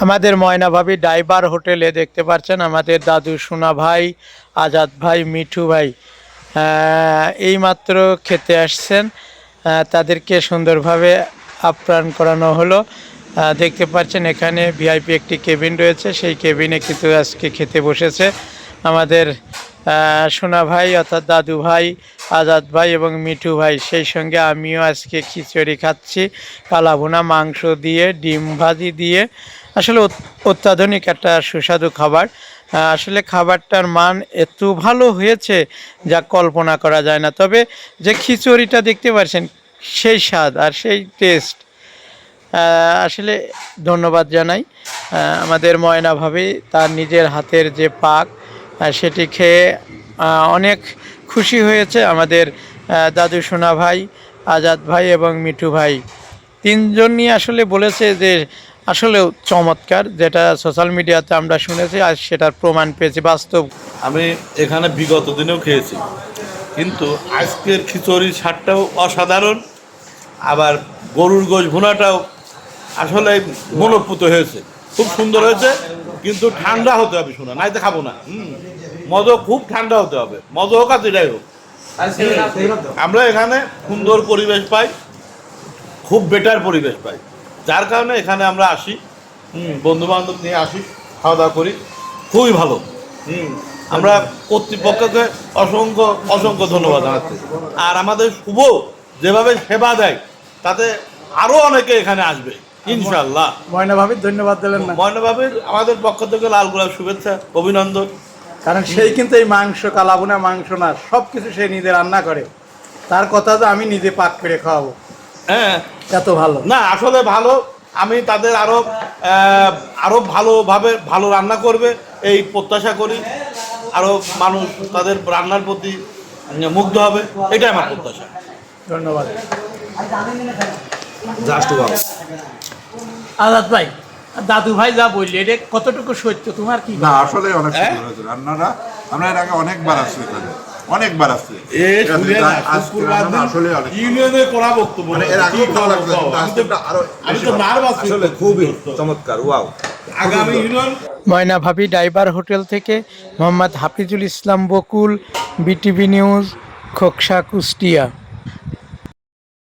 আমাদের ময়না ভাবি ডাইবার হোটেলে দেখতে পাচ্ছেন আমাদের দাদু সোনা ভাই, আজাদ ভাই, মিঠু ভাই এইমাত্র খেতে আসছেন। তাদেরকে সুন্দরভাবে আপ্যায়ন করানো হলো। দেখতে পাচ্ছেন এখানে ভিআইপি একটি কেবিন রয়েছে, সেই কেবিনে কিন্তু আজকে খেতে বসেছে আমাদের সোনা ভাই অর্থাৎ দাদু ভাই, আজাদ ভাই এবং মিঠু ভাই। সেই সঙ্গে আমিও আজকে খিচুড়ি খাচ্ছি, কালাভুনা মাংস দিয়ে, ডিম ভাজি দিয়ে। আসলে অত্যাধুনিক একটা সুস্বাদু খাবার। আসলে খাবারটার মান এত ভালো হয়েছে যা কল্পনা করা যায় না। তবে যে খিচুড়িটা দেখতে পাচ্ছেন সেই স্বাদ আর সেই টেস্ট, আসলে ধন্যবাদ জানাই আমাদের ময়না ভাবি। তার নিজের হাতের যে পাক সেটি খেয়ে অনেক খুশি হয়েছে আমাদের দাদু সোনা ভাই, আজাদ ভাই এবং মিঠু ভাই। তিনজনই আসলে বলেছে যে আসলেও চমৎকার, যেটা সোশ্যাল মিডিয়াতে আমরা শুনেছি আর সেটার প্রমাণ পেয়েছি বাস্তব। আমি এখানে বিগত দিনেও খেয়েছি, কিন্তু আজকের খিচুড়ির স্বাদটাও অসাধারণ। আবার গরুর গোশ ভুনাটাও আসলে মনোপুত হয়েছে, খুব সুন্দর হয়েছে। কিন্তু ঠান্ডা হতে হবে, শোনা নাইতে খাবো না। মজা খুব ঠান্ডা হতে হবে, মজা হোক আর যেটাই হোক। আমরা এখানে সুন্দর পরিবেশ পাই, খুব বেটার পরিবেশ পাই, যার কারণে এখানে আমরা আসি। বন্ধু বান্ধব নিয়ে আসি, খাওয়া দাওয়া করি, খুবই ভালো। আমরা কর্তৃপক্ষকে অসংখ্য অসংখ্য ধন্যবাদ জানাচ্ছি। আর আমাদের শুভ যেভাবে সেবা দেয়, তাতে আরো অনেকে এখানে আসবে ইনশাল্লাহ। ময়না ভাবির ধন্যবাদ দিলেন না? ময়না ভাবির আমাদের পক্ষ থেকে লাল গোলাপ শুভেচ্ছা, অভিনন্দন। কারণ সেই কিন্তু এই মাংস, কালাভুনা মাংস না, সব কিছু সে নিজে রান্না করে। তার কথা যে আমি নিজে পাক করে খাওয়াবো, হ্যাঁ এত ভালো না, আসলে ভালো। আমি তাদের আরো ভালোভাবে ভালো রান্না করবে এই প্রত্যাশা করি। আরো মানুষ তাদের রান্নার প্রতি মুগ্ধ হবে, এটাই আমার প্রত্যাশা। ধন্যবাদ। আজাদ ভাই, দাদু ভাই যা বললি এটা কতটুকু সত্য, তোমার কি? না, আসলে অনেক সুন্দর হয়েছে রান্নাটা। আমরা এর আগে অনেকবার আসছি এখানে, অনেকবার আসছি। ইউনিয়নে করা বক্তব্য, মানে এর আগেও ভালো লাগছে, কিন্তু আজকেরটা আরো আমি তো নার্ভাস, আসলে খুবই চমৎকার। ওয়াও। আগামী ইউনিয়ন। ময়না ভাবি ডাইবার হোটেল থেকে মোহাম্মদ হাফিজুল ইসলাম বকুল, বিটিভি নিউজ, খোকসা, কুষ্টিয়া।